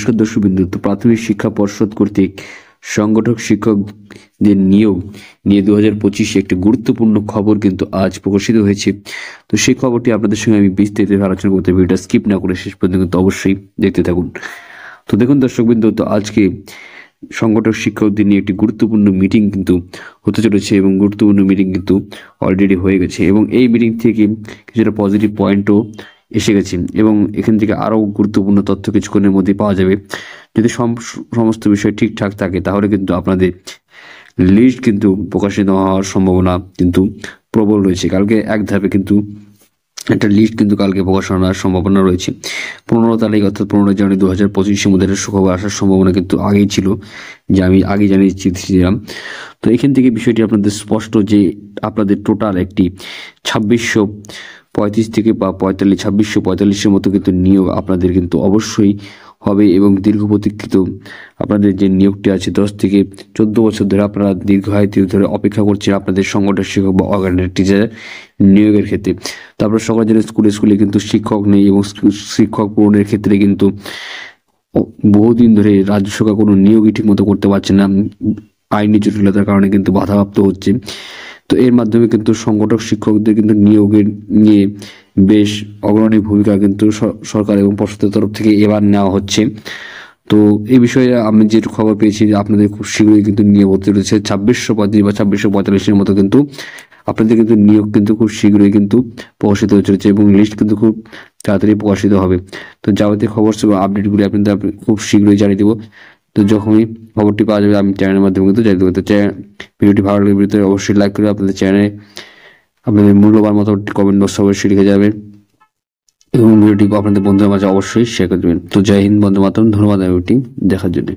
নমস্কার দর্শকবৃন্দু। তো প্রাথমিক শিক্ষা পর্ষদ কর্তৃক সংগঠক শিক্ষকদের নিয়োগ নিয়ে 2025 একটি গুরুত্বপূর্ণ খবর কিন্তু আজ প্রকাশিত হয়েছে। তো সেই খবরটি আপনাদের সঙ্গে আমি বিস্তারিত আলোচনা করতে, ভিডিওটা স্কিপ না করে শেষ পর্যন্ত কিন্তু অবশ্যই দেখতে থাকুন। তো দেখুন দর্শকবৃন্দু, তো আজকে সংগঠক শিক্ষকদের নিয়ে একটি গুরুত্বপূর্ণ মিটিং কিন্তু হতে চলেছে এবং গুরুত্বপূর্ণ মিটিং কিন্তু অলরেডি হয়ে গেছে এবং এই মিটিং থেকে কিছুটা পজিটিভ পয়েন্টও এসে গেছে এবং এখান থেকে আরও গুরুত্বপূর্ণ তথ্য কিছুক্ষণের মধ্যে পাওয়া যাবে। যদি সমস্ত বিষয় ঠিকঠাক থাকে তাহলে কিন্তু আপনাদের লিস্ট কিন্তু প্রকাশিত হওয়ার সম্ভাবনা কিন্তু প্রবল রয়েছে। কালকে এক ধাপে কিন্তু একটা লিস্ট কিন্তু কালকে প্রকাশনার সম্ভাবনা রয়েছে। 15 তারিখ অর্থাৎ 15 জানুয়ারি 2025 মধ্যে সুখবর আসার সম্ভাবনা কিন্তু আগেই ছিল, যে আমি আগে জানিয়েছিলাম। তো এখান থেকে বিষয়টি আপনাদের স্পষ্ট যে আপনাদের টোটাল একটি 2635 থেকে বা 2645 মতো কিন্তু নিয়োগ আপনাদের কিন্তু অবশ্যই হবে এবং দীর্ঘ প্রতীক্ষিত আপনাদের যে নিয়োগটি আছে 10 থেকে 14 বছর ধরে আপনারা দীর্ঘায়িত ধরে অপেক্ষা করছেন আপনাদের সংগঠন শিক্ষক বা অর্গানাইজেশন টিচার নিয়োগের ক্ষেত্রে। তারপর সকল জনের স্কুলে কিন্তু শিক্ষক নেই এবং শিক্ষক পূরণের ক্ষেত্রে কিন্তু বহুদিন ধরে রাজ্য সরকার কোনো নিয়োগই ঠিক মতো করতে পারছে না, আইনি জটিলতার কারণে কিন্তু বাধাপ্রাপ্ত হচ্ছে। তো এর মাধ্যমে কিন্তু সংগঠক শিক্ষকদের কিন্তু নিয়োগের নিয়ে বেশ অগ্রণী ভূমিকা কিন্তু সরকার এবং পর্ষদের তরফ থেকে এবার নেওয়া হচ্ছে। তো এই বিষয়ে আমি যে খবর পেয়েছি যে আপনাদের খুব শীঘ্রই কিন্তু নিয়োগ হতে চলেছে 2635 বা 2645 মতো কিন্তু আপনাদের কিন্তু নিয়োগ কিন্তু খুব শীঘ্রই কিন্তু প্রকাশিত হতে চলেছে এবং লিস্ট কিন্তু খুব তাড়াতাড়ি প্রকাশিত হবে। তো যাবতীয় খবর আপডেটগুলি আপনাদের খুব শীঘ্রই জানিয়ে দেবো। তো যখনই খবরটি পাওয়া যাবে আমি চ্যানেলের মাধ্যমে কিন্তু জানিয়ে দেবো। তো ভিডিওটি ভালো লাগলে ভিডিওতে অবশ্যই লাইক করে আপনাদের চ্যানেলে আপনাদের মূল্যবান মতামতটি কমেন্ট বক্সে অবশ্যই লিখে যাবেন এবং ভিডিওটি আপনাদের বন্ধুদের মাঝে অবশ্যই শেয়ার করে দেবেন। তো জয় হিন্দ, বন্দে মাতরম। ধন্যবাদ ভিডিওটি দেখার জন্য।